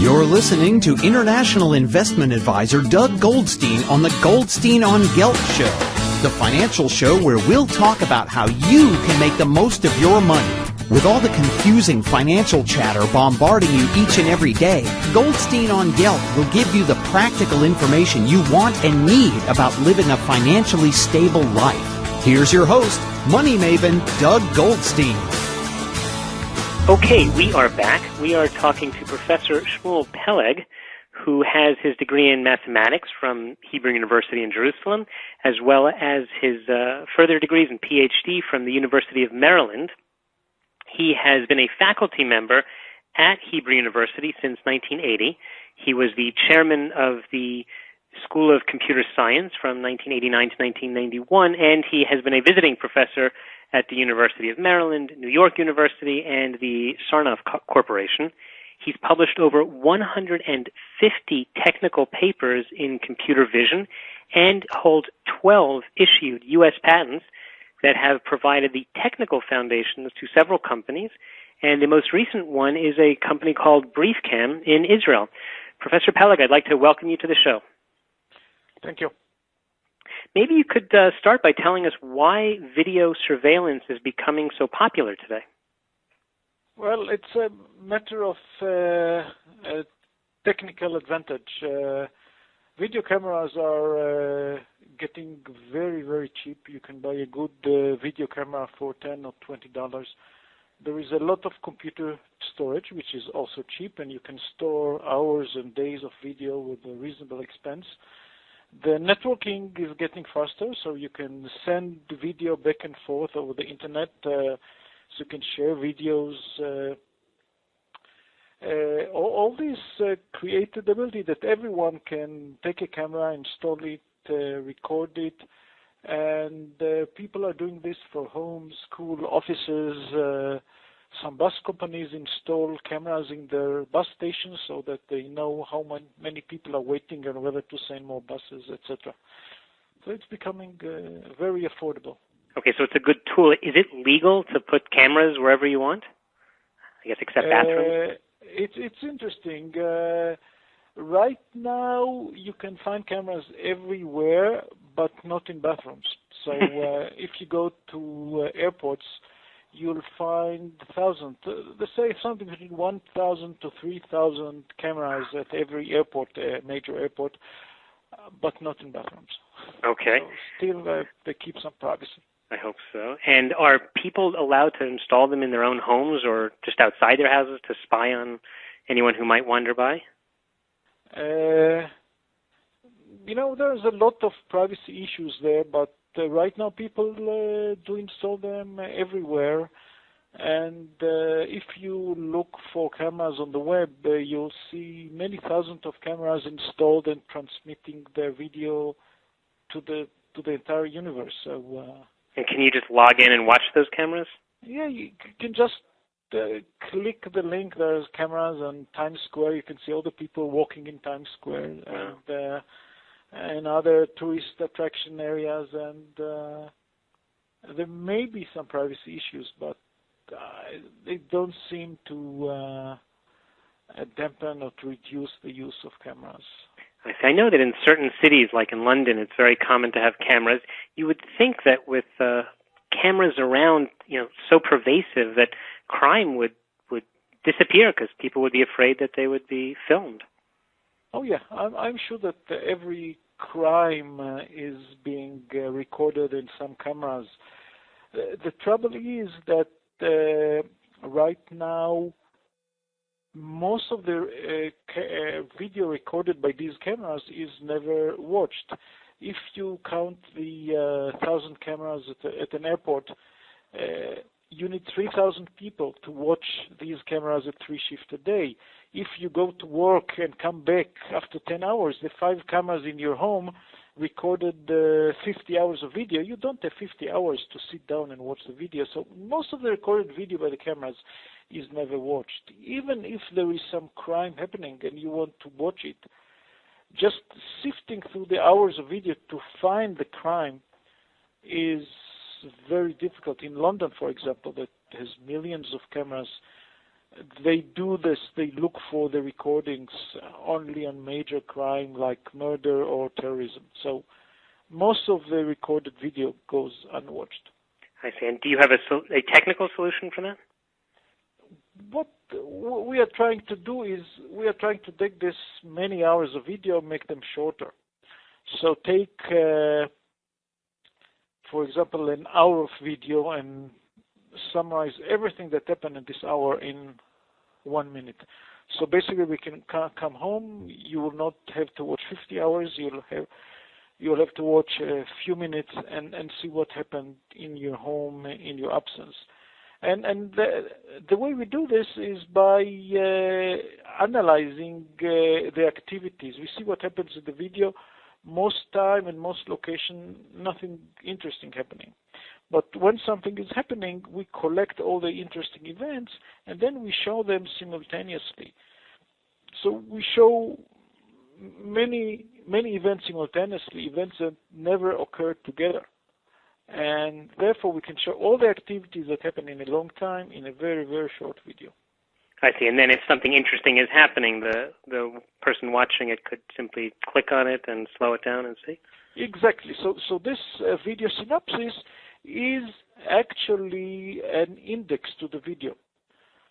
You're listening to international investment advisor Doug Goldstein on the Goldstein On Gelt Show, the financial show where we'll talk about how you can make the most of your money. With all the confusing financial chatter bombarding you each and every day, Goldstein On Gelt will give you the practical information you want and need about living a financially stable life. Here's your host, money maven Doug Goldstein. Okay, we are back. We are talking to Professor Shmuel Peleg, who has his degree in mathematics from Hebrew University in Jerusalem, as well as his further degrees and PhD from the University of Maryland. He has been a faculty member at Hebrew University since 1980. He was the chairman of the School of Computer Science from 1989 to 1991, and he has been a visiting professor at the University of Maryland, New York University, and the Sarnoff Corporation. He's published over 150 technical papers in computer vision and holds 12 issued U.S. patents that have provided the technical foundations to several companies, and the most recent one is a company called BriefCam in Israel. Professor Peleg, I'd like to welcome you to the show. Thank you. Maybe you could start by telling us why video surveillance is becoming so popular today. Well, it's a matter of a technical advantage. Video cameras are getting very, very cheap. You can buy a good video camera for $10 or $20. There is a lot of computer storage, which is also cheap, and you can store hours and days of video with a reasonable expense. The networking is getting faster, so you can send video back and forth over the internet, so you can share videos. All this create the ability that everyone can take a camera, install it, record it, and people are doing this for homes, school, offices. Some bus companies install cameras in their bus stations so that they know how many people are waiting and whether to send more buses, etc. So it's becoming very affordable. Okay, so it's a good tool. Is it legal to put cameras wherever you want? I guess except bathrooms? It's interesting. Right now, you can find cameras everywhere, but not in bathrooms. So if you go to airports, you'll find thousands, let's say something between 1,000 to 3,000 cameras at every airport, major airport, but not in bathrooms. Okay. So still, they keep some privacy. I hope so. And are people allowed to install them in their own homes or just outside their houses to spy on anyone who might wander by? There's a lot of privacy issues there, but right now people do install them everywhere. And if you look for cameras on the web, you'll see many thousands of cameras installed and transmitting their video to the entire universe. So, and can you just log in and watch those cameras? Yeah, you can just click the link. There's cameras on Times Square. You can see all the people walking in Times Square. Wow. And other tourist attraction areas, and there may be some privacy issues, but they don't seem to dampen or to reduce the use of cameras. I know that in certain cities, like in London, it's very common to have cameras. You would think that with cameras around, so pervasive, that crime would disappear because people would be afraid that they would be filmed. Oh yeah, I'm sure that every crime is being recorded in some cameras. The trouble is that right now, most of the video recorded by these cameras is never watched. If you count the 1,000 cameras at an airport, you need 3,000 people to watch these cameras at 3 shifts a day. If you go to work and come back after 10 hours, the 5 cameras in your home recorded 50 hours of video. You don't have 50 hours to sit down and watch the video. So most of the recorded video by the cameras is never watched. Even if there is some crime happening and you want to watch it, just sifting through the hours of video to find the crime is very difficult. In London, for example, that has millions of cameras, They do this, they look for the recordings only on major crime like murder or terrorism. So most of the recorded video goes unwatched. I see. And do you have a technical solution for that? What we are trying to do is we are trying to take this many hours of video, make them shorter. So take, for example, an hour of video and summarize everything that happened in this hour in 1 minute. So basically, we can come home. You will not have to watch 50 hours. You'll have to watch a few minutes and see what happened in your home in your absence. And the way we do this is by analyzing the activities. We see what happens in the video. Most time and most location, nothing interesting happening. But when something is happening, we collect all the interesting events and then we show them simultaneously. So we show many events simultaneously, events that never occurred together. And therefore, we can show all the activities that happen in a long time in a very, very short video. I see. And then if something interesting is happening, the person watching it could simply click on it and slow it down and see? Exactly. So this video synopsis is actually an index to the video.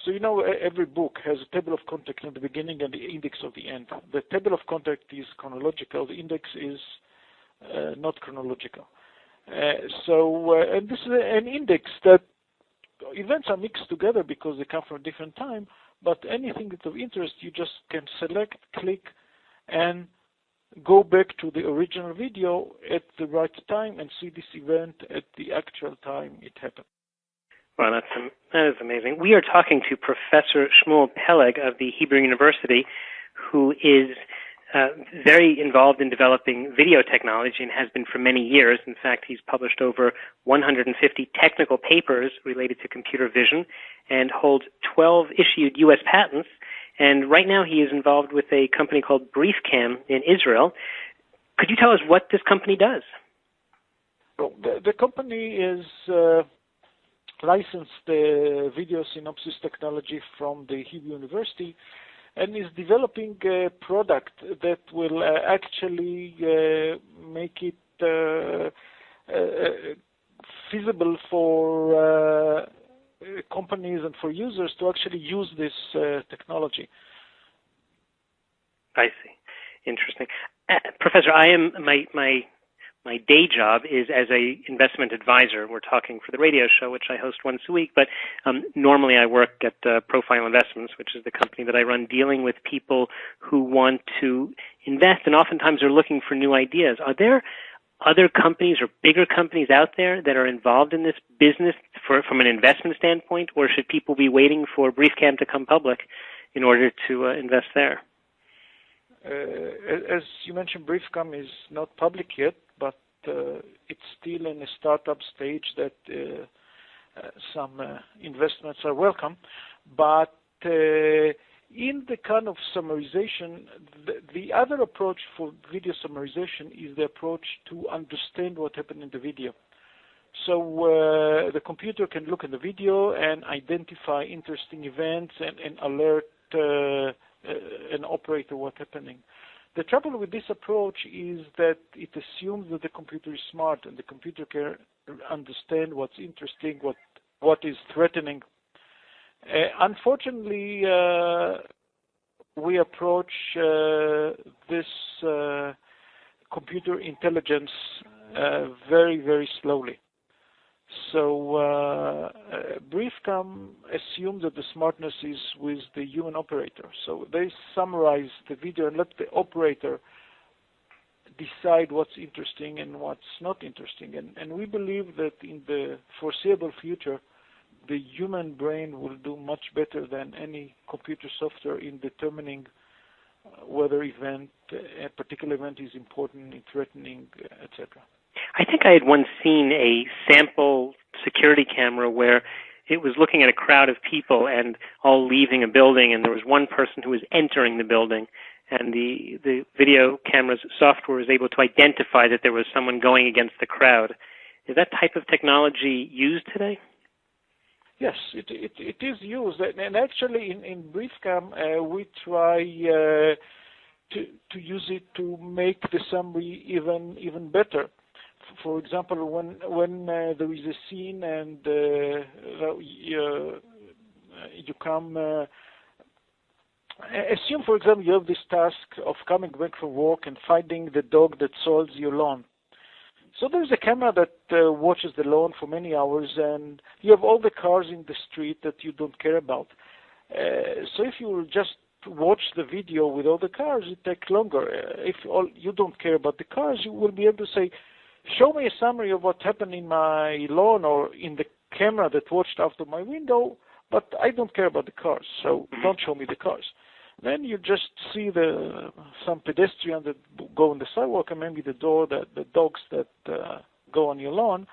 So every book has a table of contents in the beginning and the index of the end. The table of contents is chronological. The index is not chronological. And this is an index that events are mixed together because they come from a different time, but anything that's of interest, you just can select, click, and go back to the original video at the right time and see this event at the actual time it happened. Well, that is amazing. We are talking to Professor Shmuel Peleg of the Hebrew University, who is very involved in developing video technology and has been for many years. In fact, he's published over 150 technical papers related to computer vision and holds 12 issued U.S. patents. And right now he is involved with a company called BriefCam in Israel. Could you tell us what this company does? Well, the company is licensed the video synopsis technology from the Hebrew University and is developing a product that will actually make it feasible for companies and for users to actually use this technology. I see. Interesting. Professor, I am my day job is as a investment advisor. We're talking for the radio show, which I host once a week, but normally I work at Profile Investments, which is the company that I run, dealing with people who want to invest and oftentimes are looking for new ideas. Are there other companies or bigger companies out there that are involved in this business from an investment standpoint, or should people be waiting for BriefCam to come public in order to invest there? As you mentioned, BriefCam is not public yet, but it's still in a startup stage that some investments are welcome. But in the kind of summarization, the other approach for video summarization is the approach to understand what happened in the video. So the computer can look at the video and identify interesting events and alert an operator what's happening. The trouble with this approach is that it assumes that the computer is smart and the computer can understand what's interesting, what is threatening. Unfortunately, we approach this computer intelligence very, very slowly. So BriefCam assumes that the smartness is with the human operator. So they summarize the video and let the operator decide what's interesting and what's not interesting. And we believe that in the foreseeable future, the human brain will do much better than any computer software in determining whether a particular event is important, threatening, etc. I think I had once seen a sample security camera where it was looking at a crowd of people and all leaving a building, and there was one person who was entering the building, and the video camera's software was able to identify that there was someone going against the crowd. Is that type of technology used today? Yes, it is used, and actually in BriefCam we try to use it to make the summary even better. For example, when there is a scene and you come. Assume, for example, you have this task of coming back from work and finding the dog that soils your lawn. So there's a camera that watches the lawn for many hours, and you have all the cars in the street that you don't care about. So if you just watch the video with all the cars, it takes longer. If you don't care about the cars, you will be able to say, show me a summary of what happened in my lawn or in the camera that watched out of my window, but I don't care about the cars, so don't show me the cars. Then you just see some pedestrians that go on the sidewalk and maybe the dogs that go on your lawn.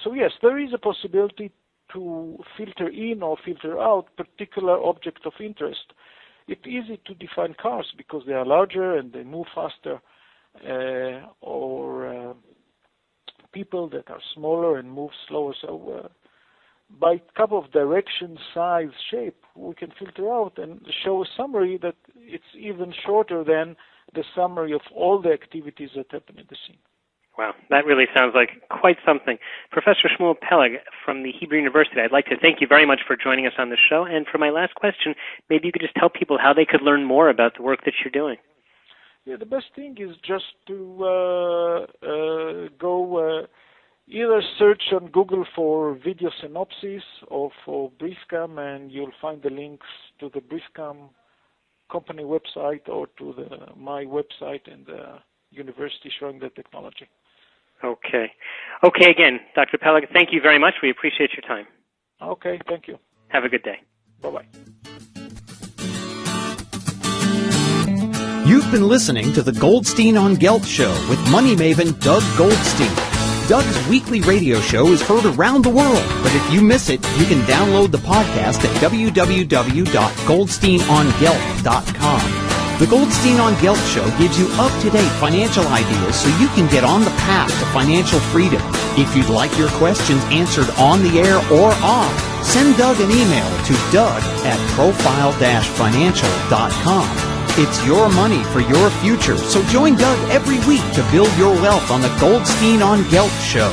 So yes, there is a possibility to filter in or filter out particular objects of interest. It's easy to define cars because they are larger and they move faster, or people that are smaller and move slower. So by a couple of direction, size, shape, we can filter out and show a summary that it's even shorter than the summary of all the activities that happen in the scene. Wow, that really sounds like quite something. Professor Shmuel Peleg from the Hebrew University, I'd like to thank you very much for joining us on the show. And for my last question, maybe you could just tell people how they could learn more about the work that you're doing. Yeah, the best thing is just to go either search on Google for video synopsis or for BriefCam, and you'll find the links to the BriefCam company website or to my website and the university showing the technology. Okay. Okay, again, Dr. Peleg, thank you very much. We appreciate your time. Okay, thank you. Have a good day. Bye-bye. You've been listening to the Goldstein on Gelt show with money maven Doug Goldstein. Doug's weekly radio show is heard around the world, but if you miss it, you can download the podcast at www.goldsteinongelt.com. The Goldstein on Gelt show gives you up-to-date financial ideas so you can get on the path to financial freedom. If you'd like your questions answered on the air or off, send Doug an email to doug@profile-financial.com. It's your money for your future, so join Doug every week to build your wealth on the Goldstein on Gelt show.